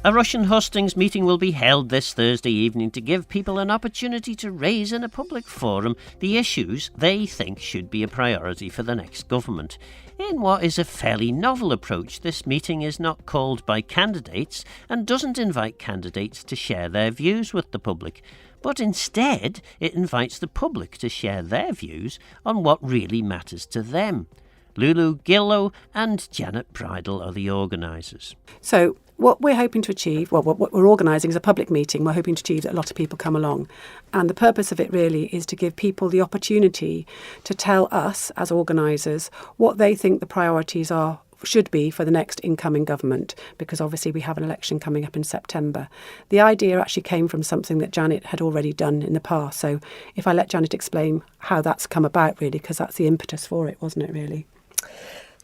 A Rushen hustings meeting will be held this Thursday evening to give people an opportunity to raise in a public forum the issues they think should be a priority for the next government. In what is a fairly novel approach, this meeting is not called by candidates and doesn't invite candidates to share their views with the public, but instead it invites the public to share their views on what really matters to them. Lulu Gillow and Janet Bridle are the organisers. So what we're hoping to achieve, what we're organising is a public meeting. We're hoping to achieve that a lot of people come along. And the purpose of it really is to give people the opportunity to tell us as organisers what they think the priorities should be for the next incoming government, because obviously we have an election coming up in September. The idea actually came from something that Janet had already done in the past. So if I let Janet explain how that's come about, really, because that's the impetus for it, wasn't it, really?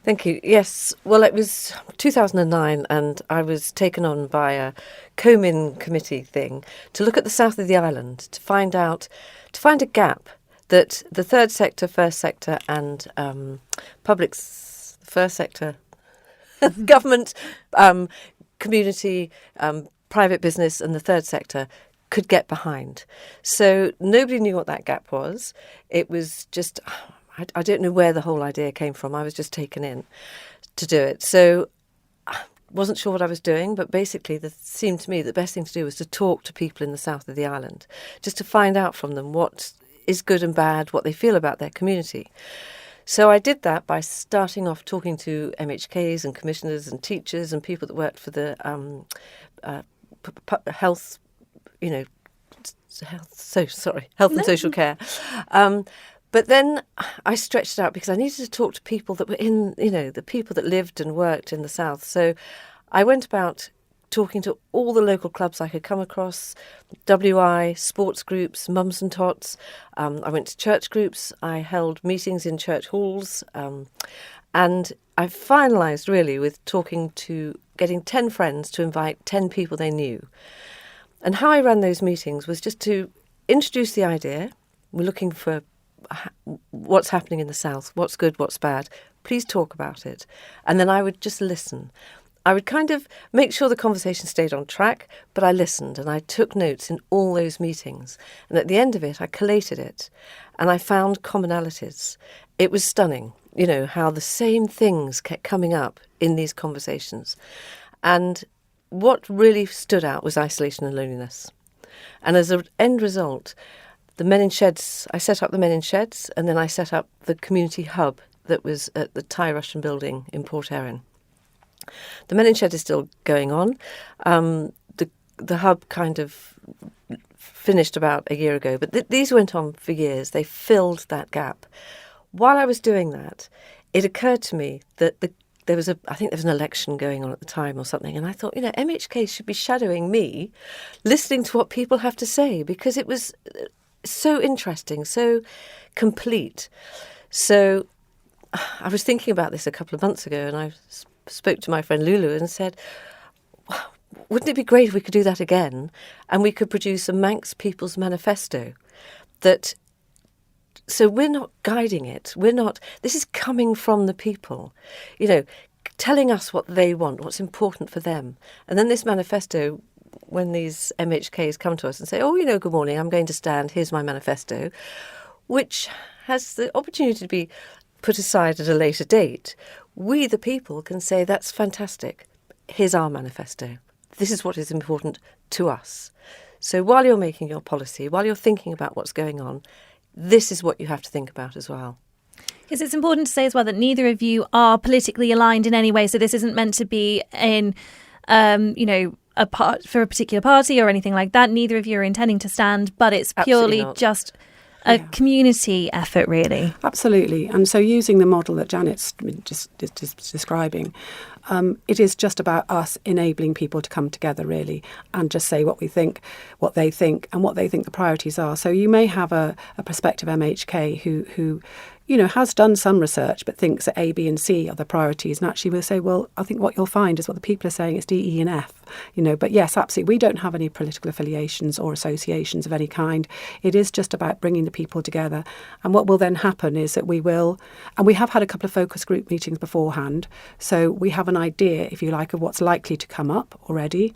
Thank you. Yes. Well, it was 2009 and I was taken on by a Comin committee thing to look at the south of the island to find a gap that the third sector, first sector and first sector, government, community, private business and the third sector could get behind. So nobody knew what that gap was. It was just... I don't know where the whole idea came from. I was just taken in to do it. So I wasn't sure what I was doing, but basically it seemed to me the best thing to do was to talk to people in the south of the island, just to find out from them what is good and bad, what they feel about their community. So I did that by starting off talking to MHKs and commissioners and teachers and people that worked for the health and social care. But then I stretched it out because I needed to talk to people that were the people that lived and worked in the south. So I went about talking to all the local clubs I could come across, WI, sports groups, mums and tots. I went to church groups. I held meetings in church halls. And I finalised really with getting 10 friends to invite 10 people they knew. And how I ran those meetings was just to introduce the idea. We're looking for what's happening in the south, what's good, what's bad. Please talk about it. And then I would just listen. I would kind of make sure the conversation stayed on track, but I listened and I took notes in all those meetings. And at the end of it, I collated it and I found commonalities. It was stunning, how the same things kept coming up in these conversations. And what really stood out was isolation and loneliness. And as an end result, the Men in Sheds, I set up the Men in Sheds, and then I set up the community hub that was at the Thai Rushen building in Port Erin. The Men in Shed is still going on. The hub kind of finished about a year ago, but these went on for years. They filled that gap. While I was doing that, it occurred to me that there was an election going on at the time or something, and I thought, MHK should be shadowing me, listening to what people have to say, because it was so interesting, so complete. So I was thinking about this a couple of months ago and I spoke to my friend Lulu and said, wouldn't it be great if we could do that again and we could produce a Manx People's Manifesto so we're not guiding it. This is coming from the people, telling us what they want, what's important for them. And then this manifesto, when these MHKs come to us and say, good morning, I'm going to stand, here's my manifesto, which has the opportunity to be put aside at a later date, we, the people, can say, that's fantastic. Here's our manifesto. This is what is important to us. So while you're making your policy, while you're thinking about what's going on, this is what you have to think about as well. Because it's important to say as well that neither of you are politically aligned in any way. So this isn't meant to be in, a part for a particular party or anything like that. Neither of you are intending to stand, but it's purely just a community effort, really. Absolutely. And so using the model that Janet's just describing, it is just about us enabling people to come together, really, and just say what we think, what they think, and what they think the priorities are. So you may have a prospective MHK who has done some research but thinks that A, B and C are the priorities, and actually will say, well, I think what you'll find is what the people are saying is D, E and F. But yes, absolutely, we don't have any political affiliations or associations of any kind. It is just about bringing the people together. And what will then happen is that we have had a couple of focus group meetings beforehand, so we have an idea, if you like, of what's likely to come up already.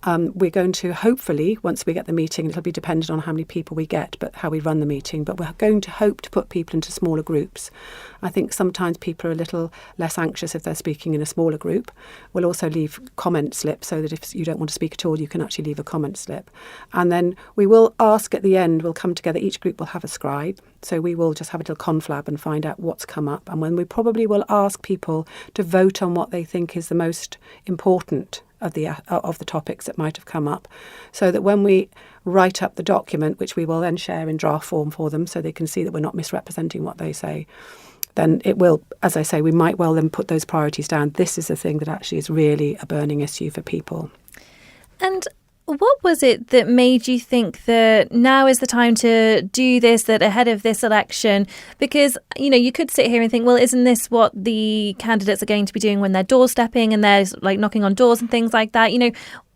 We're going to, hopefully, once we get the meeting, it'll be dependent on how many people we get, but how we run the meeting, but we're going to hope to put people into smaller groups. I think sometimes people are a little less anxious if they're speaking in a smaller group. We'll also leave comment slips so that if you don't want to speak at all, you can actually leave a comment slip. And then we will ask at the end, we'll come together, each group will have a scribe. So we will just have a little conflab and find out what's come up. And when we probably will ask people to vote on what they think is the most important of the topics that might have come up, so that when we write up the document, which we will then share in draft form for them so they can see that we're not misrepresenting what they say, then it will, as I say, we might well then put those priorities down. This is the thing that actually is really a burning issue for people. And what was it that made you think that now is the time to do this, that ahead of this election? Because, you could sit here and think, well, isn't this what the candidates are going to be doing when they're doorstepping and they're like knocking on doors and things like that?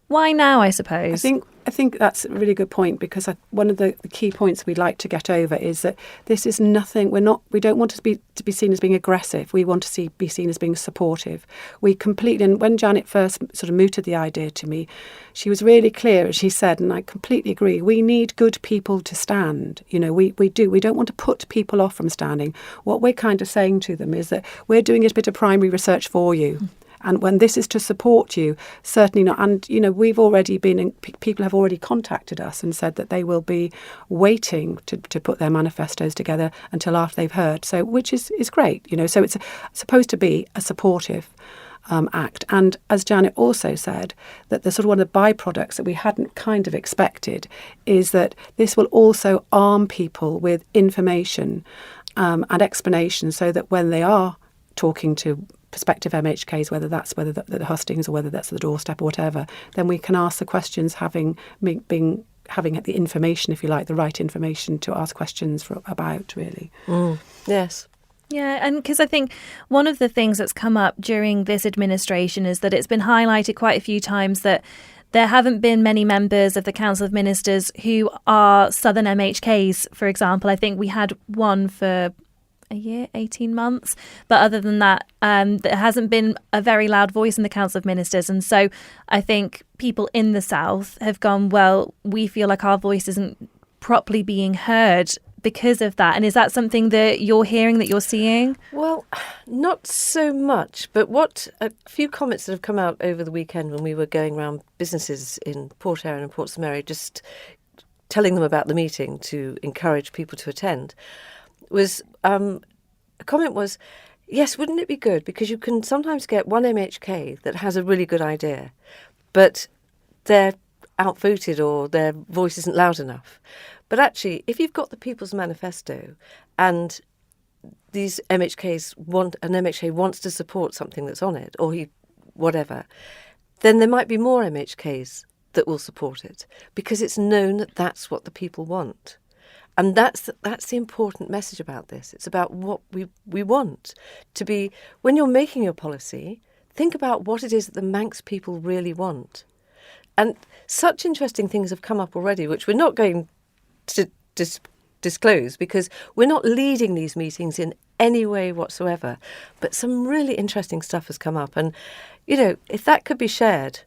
Why now, I suppose? I think that's a really good point, because one of the key points we'd like to get over is that this is nothing. We don't want to be seen as being aggressive. We want to be seen as being supportive. We completely. And when Janet first sort of mooted the idea to me, she was really clear, as she said, and I completely agree. We need good people to stand. We do. We don't want to put people off from standing. What we're kind of saying to them is that we're doing a bit of primary research for you. And when this is to support you, certainly not. And, we've already people have already contacted us and said that they will be waiting to put their manifestos together until after they've heard. So, which is great, So it's supposed to be a supportive act. And as Janet also said, that the sort of one of the byproducts that we hadn't kind of expected is that this will also arm people with information and explanation, so that when they are talking to prospective MHKs, whether that's the hustings or whether that's the doorstep or whatever, then we can ask the questions having the information, if you like, the right information to ask questions about, really. Yes. Yeah, and because I think one of the things that's come up during this administration is that it's been highlighted quite a few times that there haven't been many members of the Council of Ministers who are Southern MHKs, for example. I think we had one for a year, 18 months. But other than that, there hasn't been a very loud voice in the Council of Ministers. And so I think people in the South have gone, well, we feel like our voice isn't properly being heard because of that. And is that something that you're hearing, that you're seeing? Well, not so much. But a few comments that have come out over the weekend when we were going around businesses in Port Erin and Portsmouth, just telling them about the meeting to encourage people to attend, was a comment was, yes, wouldn't it be good? Because you can sometimes get one MHK that has a really good idea, but they're outvoted or their voice isn't loud enough. But actually, if you've got the People's Manifesto and these MHKs an MHK wants to support something that's on it, or whatever, then there might be more MHKs that will support it, because it's known that that's what the people want. And that's the important message about this. It's about what we want to be. When you're making your policy, think about what it is that the Manx people really want. And such interesting things have come up already, which we're not going to disclose because we're not leading these meetings in any way whatsoever. But some really interesting stuff has come up. And, if that could be shared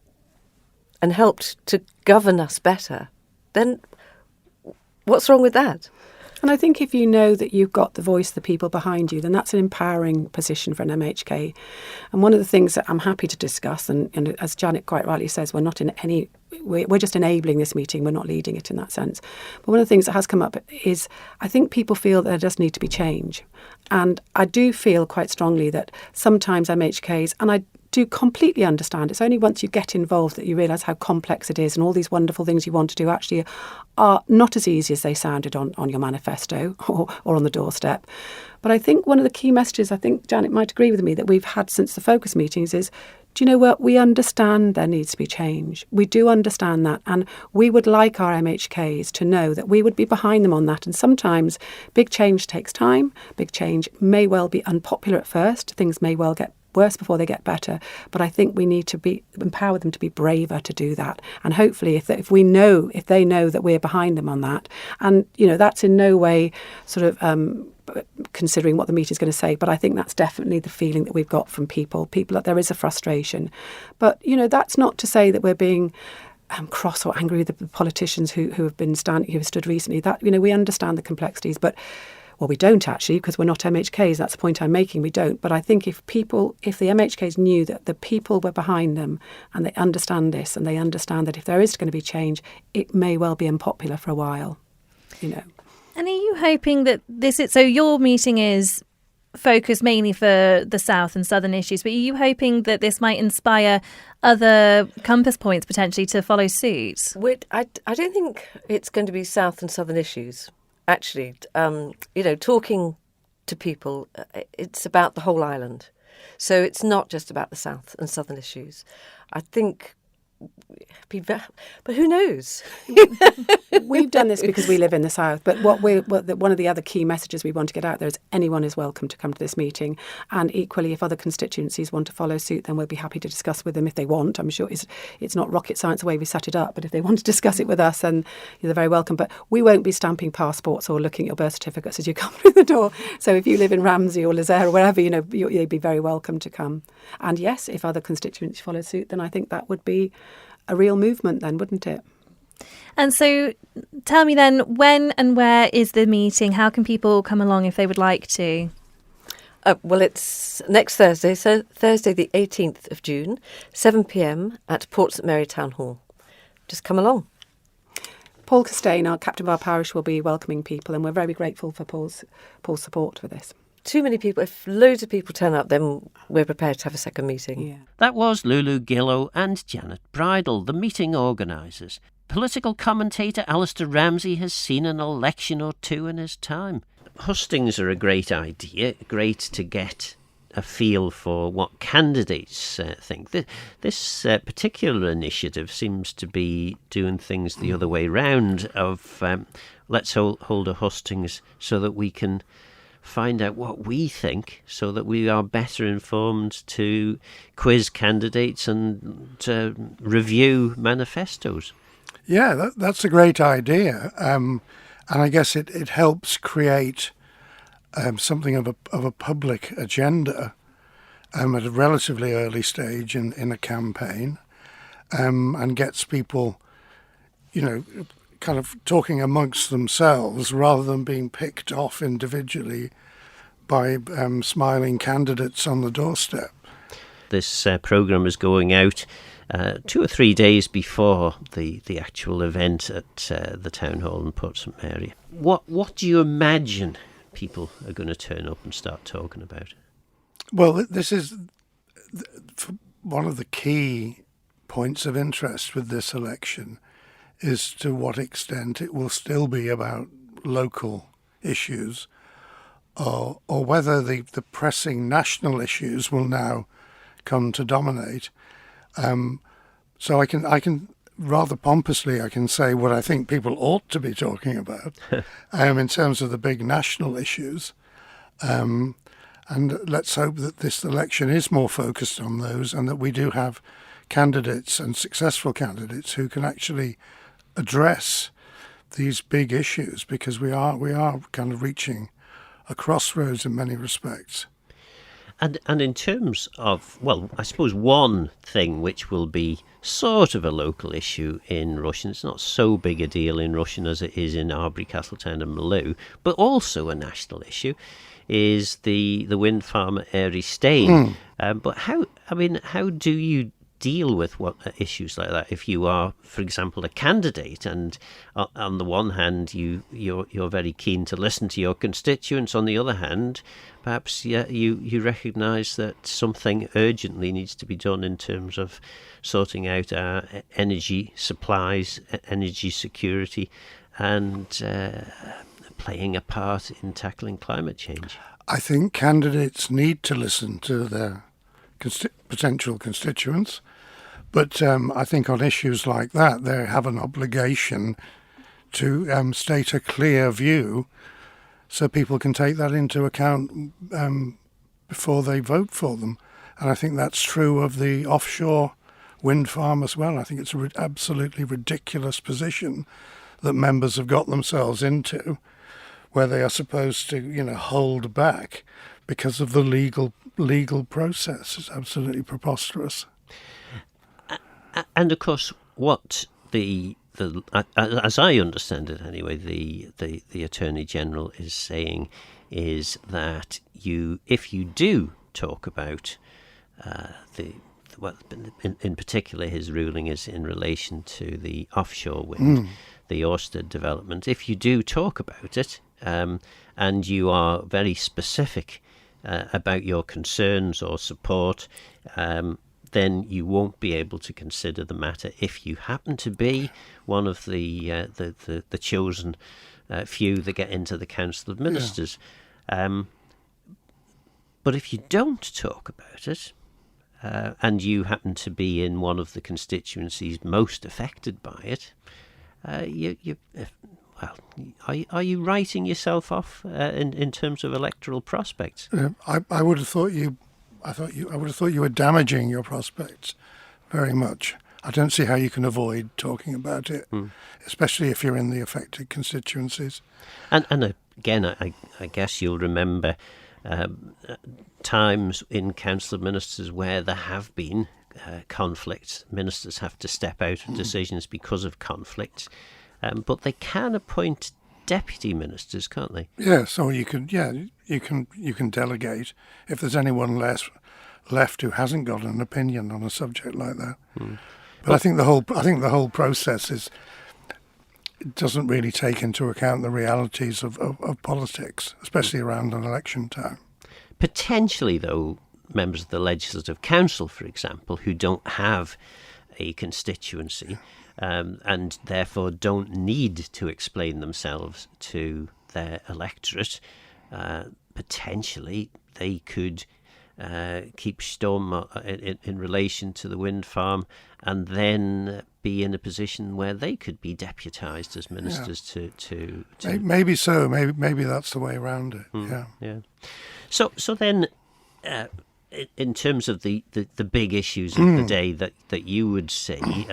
and helped to govern us better, then what's wrong with that? And I think if you know that you've got the voice of the people behind you, then that's an empowering position for an MHK. And one of the things that I'm happy to discuss, and as Janet quite rightly says, we're just enabling this meeting, we're not leading it in that sense. But one of the things that has come up is I think people feel that there does need to be change. And I do feel quite strongly that sometimes MHKs, and I do completely understand. It's only once you get involved that you realise how complex it is, and all these wonderful things you want to do actually are not as easy as they sounded on your manifesto or on the doorstep. But I think one of the key messages, I think Janet might agree with me, that we've had since the focus meetings is, do you know what? We understand there needs to be change. We do understand that. And we would like our MHKs to know that we would be behind them on that. And sometimes big change takes time. Big change may well be unpopular at first. Things may well get worse before they get better. But I think we need to empower them to be braver to do that. And hopefully, if they know that we're behind them on that, and that's in no way sort of considering what the meeting is going to say, but I think that's definitely the feeling that we've got from people that there is a frustration. But that's not to say that we're being cross or angry with the politicians who have stood recently. That we understand the complexities, but we don't actually, because we're not MHKs. That's the point I'm making. We don't. But I think if the MHKs knew that the people were behind them and they understand this and they understand that if there is going to be change, it may well be unpopular for a while. And are you hoping that so your meeting is focused mainly for the South and Southern issues, but are you hoping that this might inspire other compass points potentially to follow suit? I don't think it's going to be South and Southern issues. Actually, talking to people, it's about the whole island. So it's not just about the South and Southern issues. I think, but who knows? We've done this because we live in the South. But one of the other key messages we want to get out there is anyone is welcome to come to this meeting. And equally, if other constituencies want to follow suit, then we'll be happy to discuss with them if they want. I'm sure it's not rocket science the way we set it up. But if they want to discuss it with us, then they're very welcome. But we won't be stamping passports or looking at your birth certificates as you come through the door. So if you live in Ramsey or Lezayre or wherever, you'd be very welcome to come. And yes, if other constituencies follow suit, then I think that would be a real movement then, wouldn't it? And so tell me then, when and where is the meeting? How can people come along if they would like to? Well, it's next Thursday, so Thursday the 18th of June, 7 p.m. at Port St Mary Town Hall. Just come along. Paul Costain, our captain of our parish, will be welcoming people, and we're very grateful for Paul's support for this. Too many people. If loads of people turn up, then we're prepared to have a second meeting. Yeah. That was Lulu Gillow and Janet Bridle, the meeting organisers. Political commentator Alistair Ramsey has seen an election or two in his time. Hustings are a great idea, great to get a feel for what candidates think. This particular initiative seems to be doing things the other way round of let's hold a hustings so that we can find out what we think so that we are better informed to quiz candidates and review manifestos. Yeah, that's a great idea. And I guess it helps create something of a public agenda at a relatively early stage in a campaign, and gets people, kind of talking amongst themselves rather than being picked off individually by smiling candidates on the doorstep. This programme is going out 2 or 3 days before the actual event at the Town Hall in Port St Mary. What do you imagine people are going to turn up and start talking about? Well, this is one of the key points of interest with this election, is to what extent it will still be about local issues, or whether the pressing national issues will now come to dominate. So I can rather pompously, I can say what I think people ought to be talking about in terms of the big national issues. And let's hope that this election is more focused on those, and that we do have candidates and successful candidates who can actually address these big issues, because we are kind of reaching a crossroads in many respects. And in terms of, well, I suppose one thing which will be sort of a local issue in Rushen, it's not so big a deal in Rushen as it is in Arbury, Castletown and Maloo, but also a national issue, is the wind farm at Airy Staine. But how do you deal with issues like that if you are, for example, a candidate, and on the one hand you're very keen to listen to your constituents, on the other hand perhaps you recognise that something urgently needs to be done in terms of sorting out our energy supplies, energy security, and playing a part in tackling climate change? I think candidates need to listen to their potential constituents, but I think on issues like that they have an obligation to state a clear view so people can take that into account before they vote for them. And I think that's true of the offshore wind farm as well. I think it's an absolutely ridiculous position that members have got themselves into, where they are supposed to, hold back because of the legal process. It's absolutely preposterous. And of course, what the as I understand it anyway, the Attorney General is saying is that if you do talk about in particular his ruling is in relation to the offshore wind, the Ørsted development. If you do talk about it, and you are very specific about your concerns or support, then you won't be able to consider the matter if you happen to be one of the chosen few that get into the Council of Ministers. But if you don't talk about it, and you happen to be in one of the constituencies most affected by it, are you writing yourself off in terms of electoral prospects? I would have thought you. I would have thought you were damaging your prospects very much. I don't see how you can avoid talking about it, especially if you're in the affected constituencies. And again, I guess you'll remember times in Council of Ministers where there have been conflicts. Ministers have to step out of decisions because of conflicts, but they can appoint deputy ministers, can't they? Yes, or you can delegate if there's anyone left who hasn't got an opinion on a subject like that. But I think the whole process doesn't really take into account the realities of politics, especially around an election time. Potentially, though, members of the Legislative Council, for example, who don't have a constituency and therefore don't need to explain themselves to their electorate, potentially they could keep stum in relation to the wind farm and then be in a position where they could be deputised as ministers to Maybe so. Maybe that's the way around it. Yeah. So then, in terms of the big issues of the day that you would see,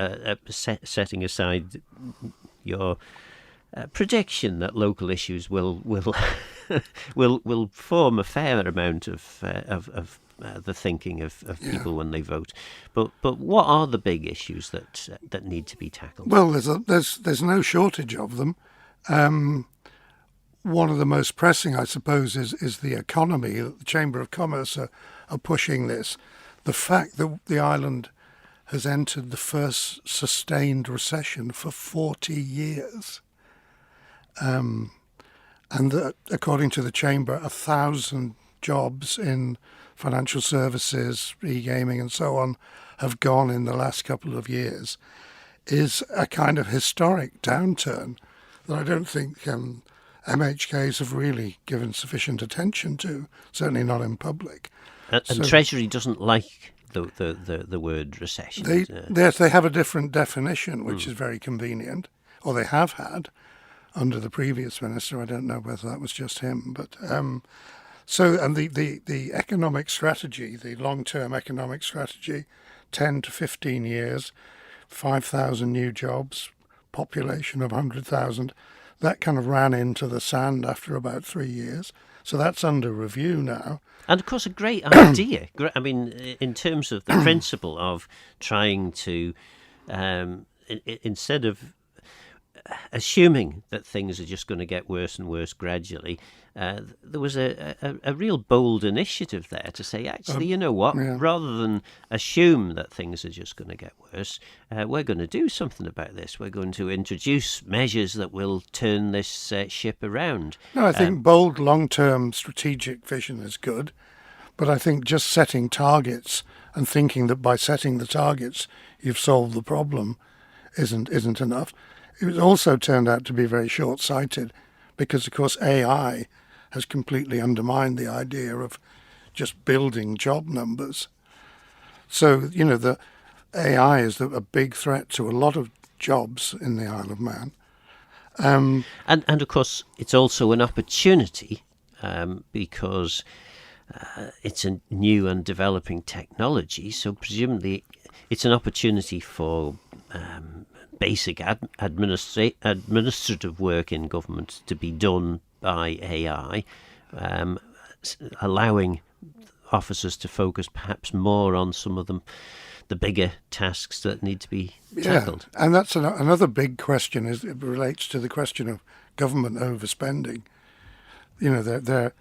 setting aside your prediction that local issues will will form a fair amount of the thinking of people when they vote, but what are the big issues that need to be tackled? Well, there's no shortage of them. One of the most pressing, I suppose, is the economy. The Chamber of Commerce are pushing this. The fact that the island has entered the first sustained recession for 40 years. And that, according to the Chamber, 1,000 jobs in financial services, e-gaming and so on have gone in the last couple of years, is a kind of historic downturn that I don't think MHKs have really given sufficient attention to, certainly not in public. And Treasury doesn't like the word recession. Yes, they have a different definition, which is very convenient, or they have had under the previous minister. I don't know whether that was just him, but and the economic strategy, the long-term economic strategy, 10 to 15 years, 5,000 new jobs, population of 100,000. That kind of ran into the sand after about 3 years. So that's under review now. And of course, a great idea. I mean, in terms of the principle of trying to, instead of assuming that things are just going to get worse and worse gradually, there was a real bold initiative there to say, actually, you know what, rather than assume that things are just going to get worse, we're going to do something about this. We're going to introduce measures that will turn this ship around. No, I think bold long-term strategic vision is good, but I think just setting targets and thinking that by setting the targets you've solved the problem isn't enough. It also turned out to be very short-sighted because, of course, AI has completely undermined the idea of just building job numbers. So, the AI is a big threat to a lot of jobs in the Isle of Man. And of course, it's also an opportunity because it's a new and developing technology, so presumably it's an opportunity for basic administrative work in government to be done by AI, allowing officers to focus perhaps more on some of the bigger tasks that need to be tackled. Yeah, and that's another big question. It relates to the question of government overspending. You know, their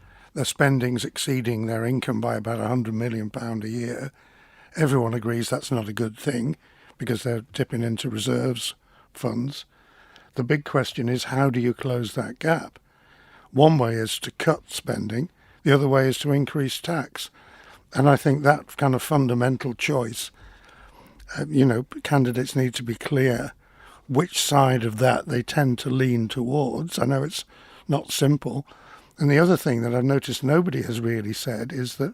spending's exceeding their income by about £100 million a year. Everyone agrees that's not a good thing because they're dipping into reserves funds. The big question is, how do you close that gap? One way is to cut spending. The other way is to increase tax. And I think that kind of fundamental choice, candidates need to be clear which side of that they tend to lean towards. I know it's not simple. And the other thing that I've noticed nobody has really said is that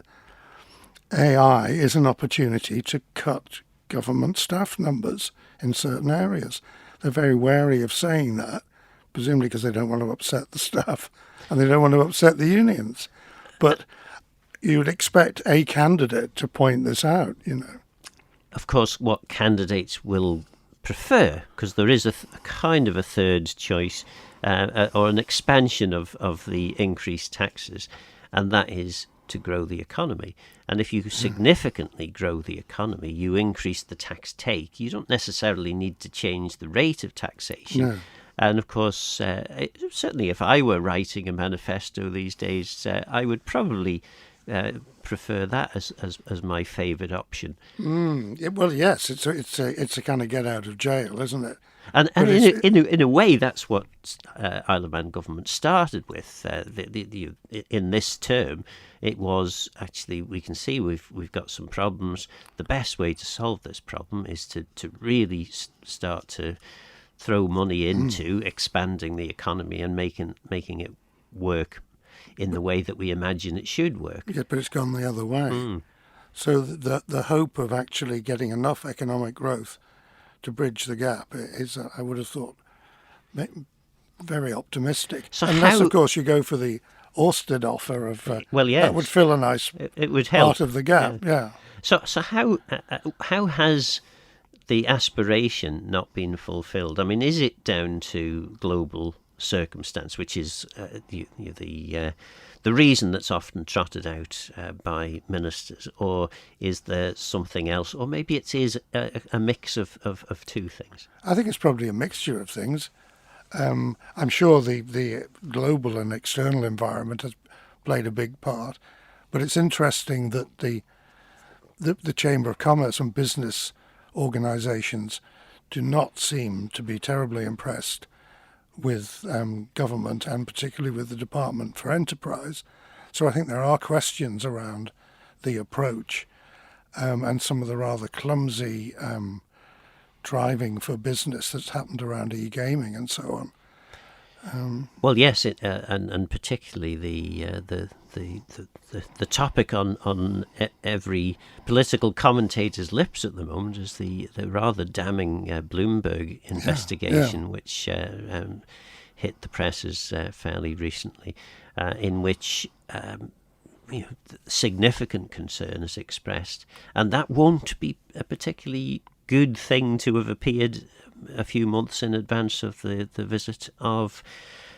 AI is an opportunity to cut government staff numbers in certain areas. They're very wary of saying that, presumably because they don't want to upset the staff and they don't want to upset the unions. But you would expect a candidate to point this out, Of course, what candidates will prefer, because there is a kind of a third choice or an expansion of the increased taxes, and that is to grow the economy. And if you significantly grow the economy, you increase the tax take. You don't necessarily need to change the rate of taxation. No. And of course, certainly if I were writing a manifesto these days, I would probably prefer that as my favourite option. Well, yes, it's a kind of get out of jail, isn't it? And in a way, that's what Isle of Man government started with. In this term, it was actually, we can see we've got some problems. The best way to solve this problem is to really start to throw money into expanding the economy and making it work in the way that we imagine it should work. Yeah, but it's gone the other way. So the hope of actually getting enough economic growth to bridge the gap is, I would have thought, very optimistic. So unless, of course, you go for the Orsted offer of, that would fill a nice it would help. part of the gap. Yeah. So how has the aspiration not been fulfilled? I mean, is it down to global circumstance, which is the reason that's often trotted out by ministers, or is there something else, or maybe it is a mix of two things? I think it's probably a mixture of things. I'm sure the global and external environment has played a big part, but it's interesting that the Chamber of Commerce and business organisations do not seem to be terribly impressed with government and particularly with the Department for Enterprise. So I think there are questions around the approach and some of the rather clumsy driving for business that's happened around e-gaming and so on. Well, yes, and particularly the topic on every political commentator's lips at the moment is the rather damning Bloomberg investigation, which hit the presses fairly recently, in which significant concern is expressed, and that won't be a particularly good thing to have appeared a few months in advance of the visit of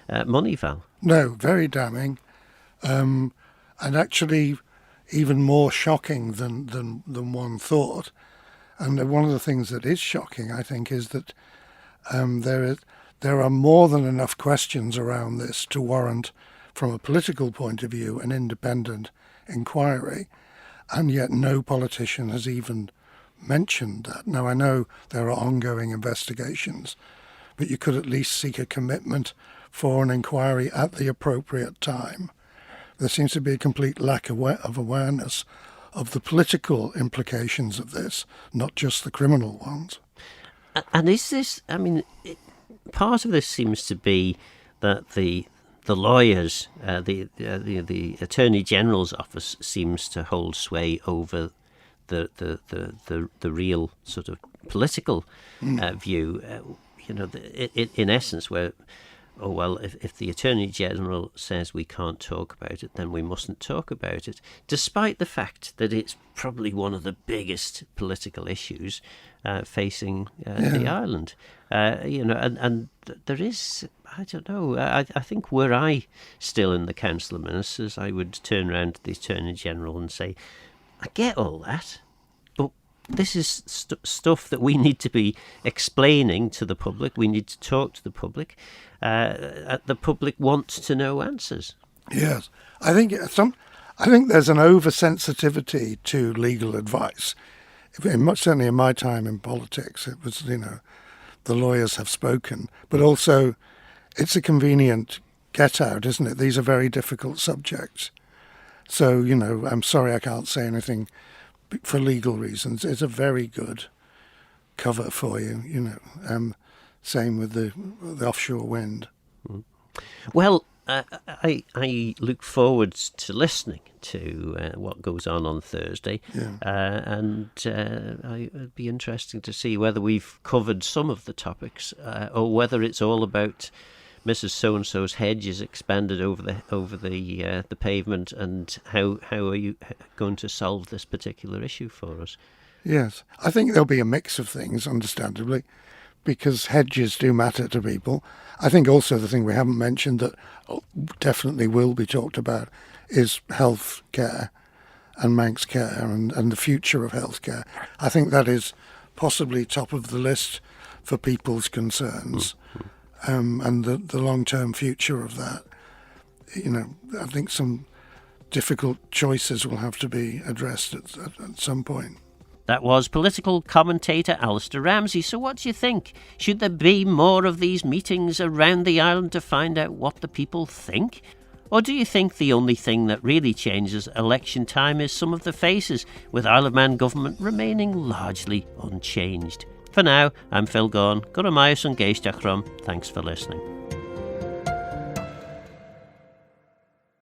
Moneyval. No, very damning. And actually even more shocking than one thought. And one of the things that is shocking, I think, is that there are more than enough questions around this to warrant, from a political point of view, an independent inquiry, and yet no politician has even mentioned that. Now, I know there are ongoing investigations, but you could at least seek a commitment for an inquiry at the appropriate time. There seems to be a complete lack of awareness of the political implications of this, not just the criminal ones. And is this, I mean, part of this seems to be that the lawyers, the Attorney General's office seems to hold sway over the real sort of political view. In essence, where oh, well, if the Attorney-General says we can't talk about it, then we mustn't talk about it, despite the fact that it's probably one of the biggest political issues facing the island. And there is, I don't know, I think were I still in the Council of Ministers, I would turn around to the Attorney-General and say, I get all that, but this is stuff that we need to be explaining to the public. We need to talk to the public. The public wants to know answers. Yes, I think there's an oversensitivity to legal advice. Certainly in my time in politics, it was, the lawyers have spoken, but also it's a convenient get out, isn't it? These are very difficult subjects. So, I'm sorry I can't say anything for legal reasons. It's a very good cover for you, same with the offshore wind. Well, I look forward to listening to what goes on Thursday, and it'd be interesting to see whether we've covered some of the topics, or whether it's all about Mrs. So-and-so's hedge is expanded over the pavement, and how are you going to solve this particular issue for us? Yes, I think there'll be a mix of things, understandably, because hedges do matter to people. I think also the thing we haven't mentioned that definitely will be talked about is health care and Manx care and the future of health care. I think that is possibly top of the list for people's concerns, and the long-term future of that. I think some difficult choices will have to be addressed at some point. That was political commentator Alistair Ramsey. So what do you think? Should there be more of these meetings around the island to find out what the people think? Or do you think the only thing that really changes election time is some of the faces, with Isle of Man government remaining largely unchanged? For now, I'm Phil Gaughan. Thanks for listening.